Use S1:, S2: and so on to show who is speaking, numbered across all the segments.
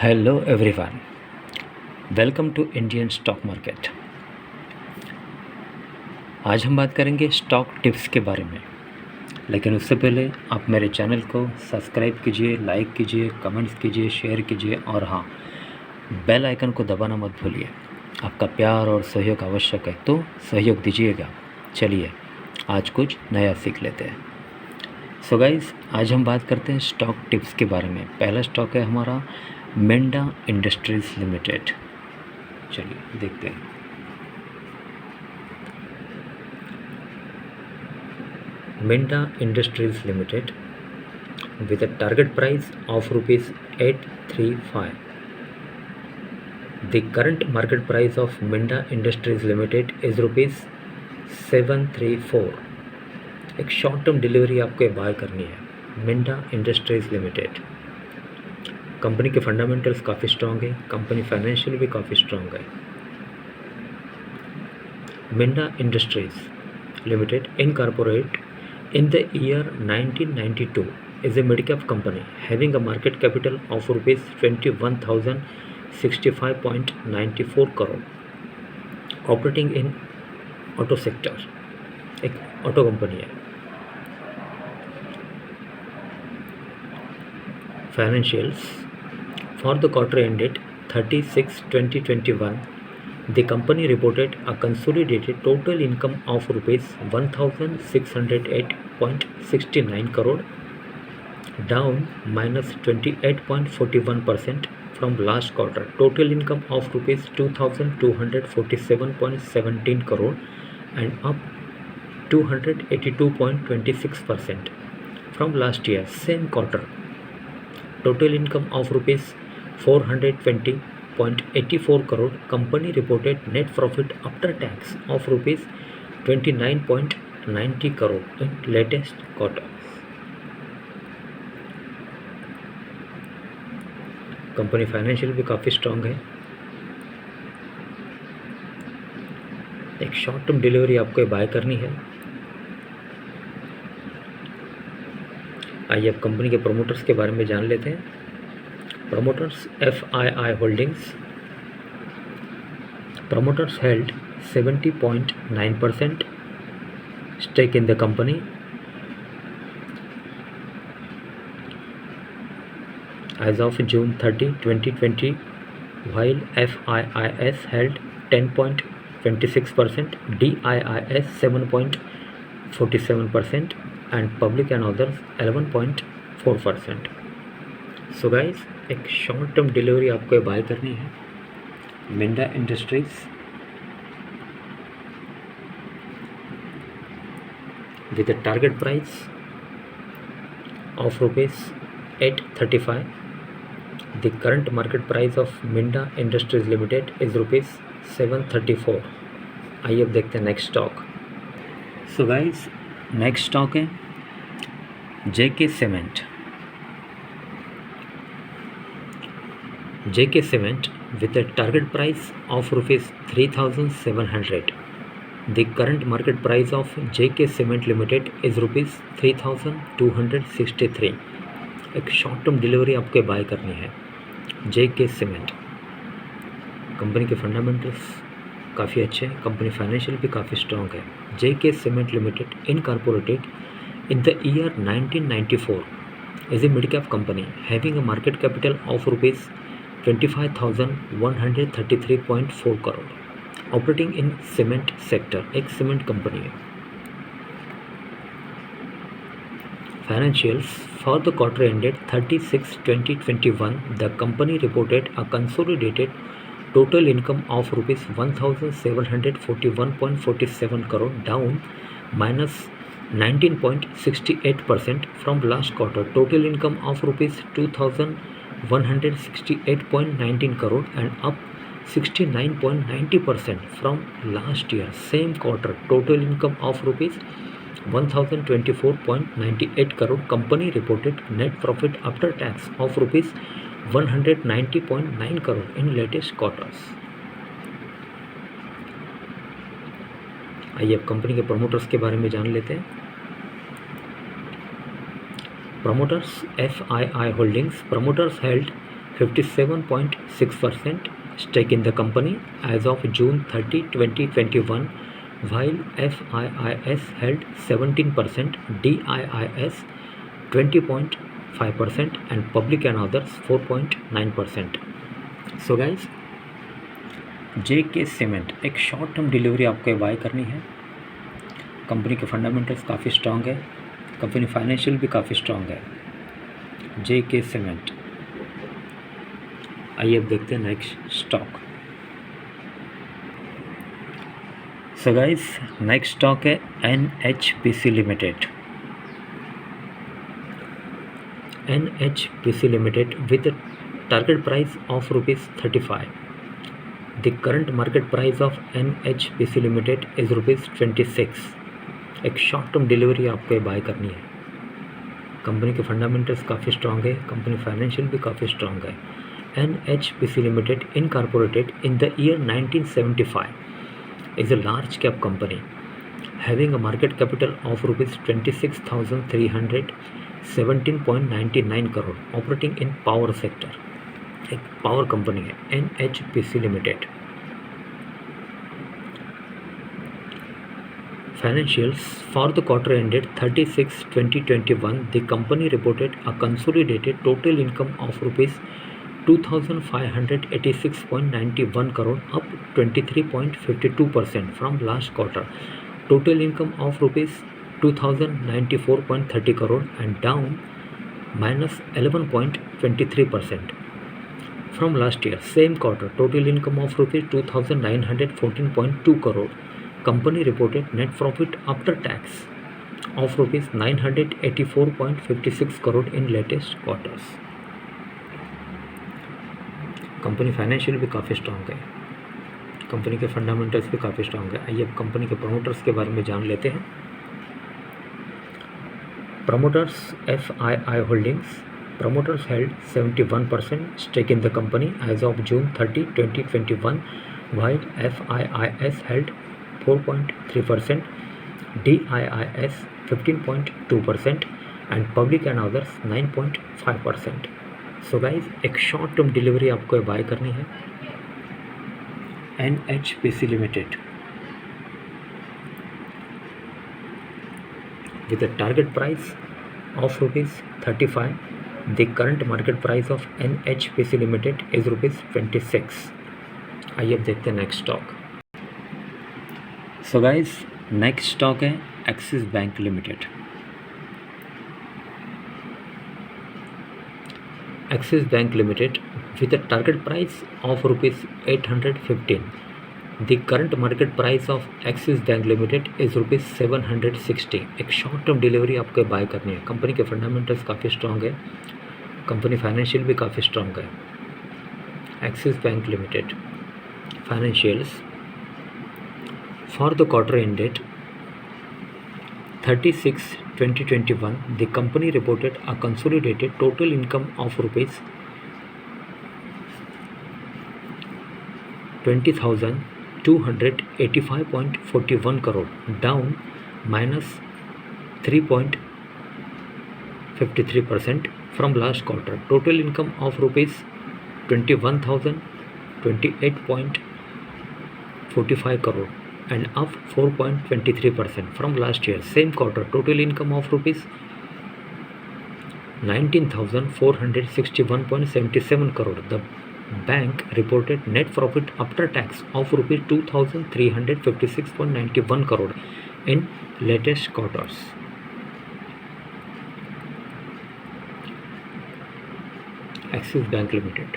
S1: Hello everyone, welcome to Indian stock market. आज हम बात करेंगे स्टॉक टिप्स के बारे में, लेकिन उससे पहले आप मेरे चैनल को सब्सक्राइब कीजिए, लाइक कीजिए, कमेंट्स कीजिए, शेयर कीजिए और हाँ, बेल आइकन को दबाना मत भूलिए। आपका प्यार और सहयोग आवश्यक है, तो सहयोग दीजिएगा। चलिए आज कुछ नया सीख लेते हैं। सो गाइस, आज हम बात करते हैं स्टॉक टिप्स के बारे में। पहला स्टॉक है हमारा मिंडा इंडस्ट्रीज लिमिटेड। चलिए देखते हैं। Minda industries limited with a target price of rupees 835. The current market price of Minda Industries Limited is rupees 734. एक शॉर्ट टर्म डिलीवरी आपको बाय करनी है मिंडा इंडस्ट्रीज लिमिटेड। कंपनी के फंडामेंटल्स काफ़ी स्ट्रांग है, कंपनी फाइनेंशियल भी काफ़ी स्ट्रांग है। Minda industries limited incorporate in the year 1992 is a mid-cap company having a market capital of rupees 21,065.94 crore, operating in auto sector। एक ऑटो कंपनी है। Financials for the quarter ended 30/6/2021, the company reported a consolidated total income of rupees 1,608.69 crore, down -28.41% from last quarter. Total income of rupees 2,247.17 crore and up 282.26% from last year same quarter. Total income of rupees 420.84 crore. Company reported net profit after tax of rupees 29.90 crore in latest quarter. Company financial भी काफ़ी strong है। एक short term delivery आपको bye करनी है। आइए अब company के प्रमोटर्स के बारे में जान लेते हैं। Promoters FII holdings. Promoters held 70.9% stake in the company as of June 30, 2020, while FIIS held 10.26%, DIIS 7.47% and public and others 11.4%. So guys, एक शॉर्ट टर्म डिलीवरी आपको बाय करनी है Minda industries with a target price of rupees 835. The current market price of Minda Industries Limited is rupees 734. आइए अब देखते हैं next stock. So guys, next stock है JK cement. JK Cement with a target price of rupees 3,700. The current market price of JK Cement Limited is rupees 3,263. एक short term delivery आपको bye करनी है JK Cement। Company के fundamentals काफ़ी अच्छे हैं, company financial भी काफ़ी स्ट्रांग है। JK Cement Limited incorporated in the year 1994 is a mid-cap company having a market capital of rupees 25,133.4 crore, operating in cement sector। एक सीमेंट कंपनी है। Financials for the quarter ended 30/6/2021, the company reported a consolidated total income of rupees 1,741.47 crore, down -19.68% from last quarter. Total income of rupees 2,168.19 crore and up 69.90% from last year same quarter. Total income of rupees 1,024.98 crore. Company reported net profit after tax of rupees 190.9 crore in latest quarters. आइए अब company के promoters के बारे में जान लेते हैं। Promoters FII holdings. Promoters held 57.6% stake in the company as of June 30, 2021, while FIIS held 17%, DIIS 20.5%, and public and others 4.9%. So guys, JK cement एक शॉर्ट टर्म डिलीवरी आपको बाय करनी है। कंपनी के फंडामेंटल्स काफ़ी स्ट्रांग है, company financial भी काफ़ी strong है। JK सीमेंट, आइए अब देखते हैं next stock. So guys, next stock है NHPC limited. NHPC limited with target price of ₹35। The current market price of NHPC limited is ₹26। एक शॉर्ट टर्म डिलीवरी आपको ये बाय करनी है। कंपनी के फंडामेंटल्स काफ़ी स्ट्रांग है, कंपनी फाइनेंशियल भी काफ़ी स्ट्रांग है। NHPC limited incorporated in the year 1975 is a large cap company having a market capital of ₹26,317.99 crore, operating in power sector. एक पावर कंपनी है NHPC limited. Financials for the quarter ended 30/6/2021, the company reported a consolidated total income of ₹2,586.91 crore, up 23.52% from last quarter. Total income of ₹2,094.30 crore and down -11.23% from last year. Same quarter, total income of ₹2,914.2 crore. Company reported net profit after tax of ₹984.56 crore in latest quarters. Company financial भी काफ़ी strong है, company के fundamentals भी काफ़ी strong है। आइए अब company के प्रमोटर्स के बारे में जान लेते हैं। Promoters FII holdings, promoters held 71% stake in the company as of June 30, 2021, while FIIS held 4.3%, DIIS 15.2%, and public and others 9.5%. So guys, एक शॉर्ट टर्म डिलीवरी आपको बाय करनी है NHPC limited with a target price of ₹35. The current market price of NHPC Limited is ₹26. आइए अब देखते हैं next stock. So guys, next stock है Axis bank limited. Axis bank limited with a target price of ₹815। The current market price of Axis Bank Limited is ₹760. एक short term delivery आपको bye करनी है। Company के fundamentals काफ़ी strong है, company financial भी काफ़ी स्ट्रांग है। Axis bank limited financials for the quarter ended 30/6/2021, the company reported a consolidated total income of ₹20,285.41 crore, down -3.53% from last quarter. Total income of ₹21,028.45 crore and up 4.23% from last year. Same quarter, total income of ₹19,461.77 crore. The bank reported net profit after tax of ₹2,356.91 crore in latest quarters. Axis Bank Limited.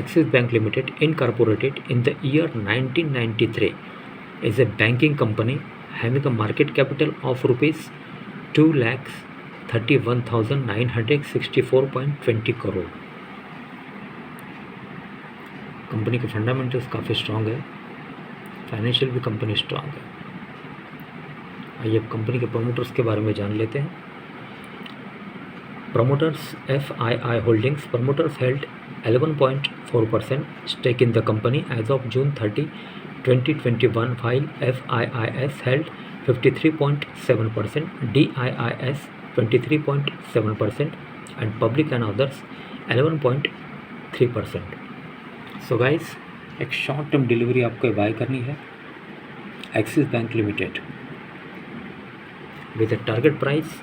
S1: Axis Bank Limited, incorporated in the year 1993, is a banking company having a market capital of ₹2,31,964.20 crore. Company के fundamentals काफ़ी strong है, financial भी company strong है। आइए अब company के promoters के बारे में जान लेते हैं। Promoters FII holdings, promoters held 11.4% stake in the company as of June 30, 2021, while FIIS held 53.7%, DIIS 23.7%, and public and others 11.3%। So guys, एक शॉर्ट टर्म डिलीवरी आपको बाय करनी है Axis bank limited with a target price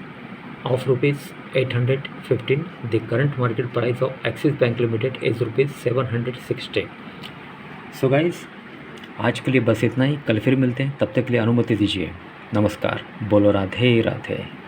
S1: of rupees 815. The current market price of Axis Bank Limited is rupees 760. So guys, आज के लिए बस इतना ही। कल फिर मिलते हैं, तब तक के लिए अनुमति दीजिए। नमस्कार। बोलो राधे राधे।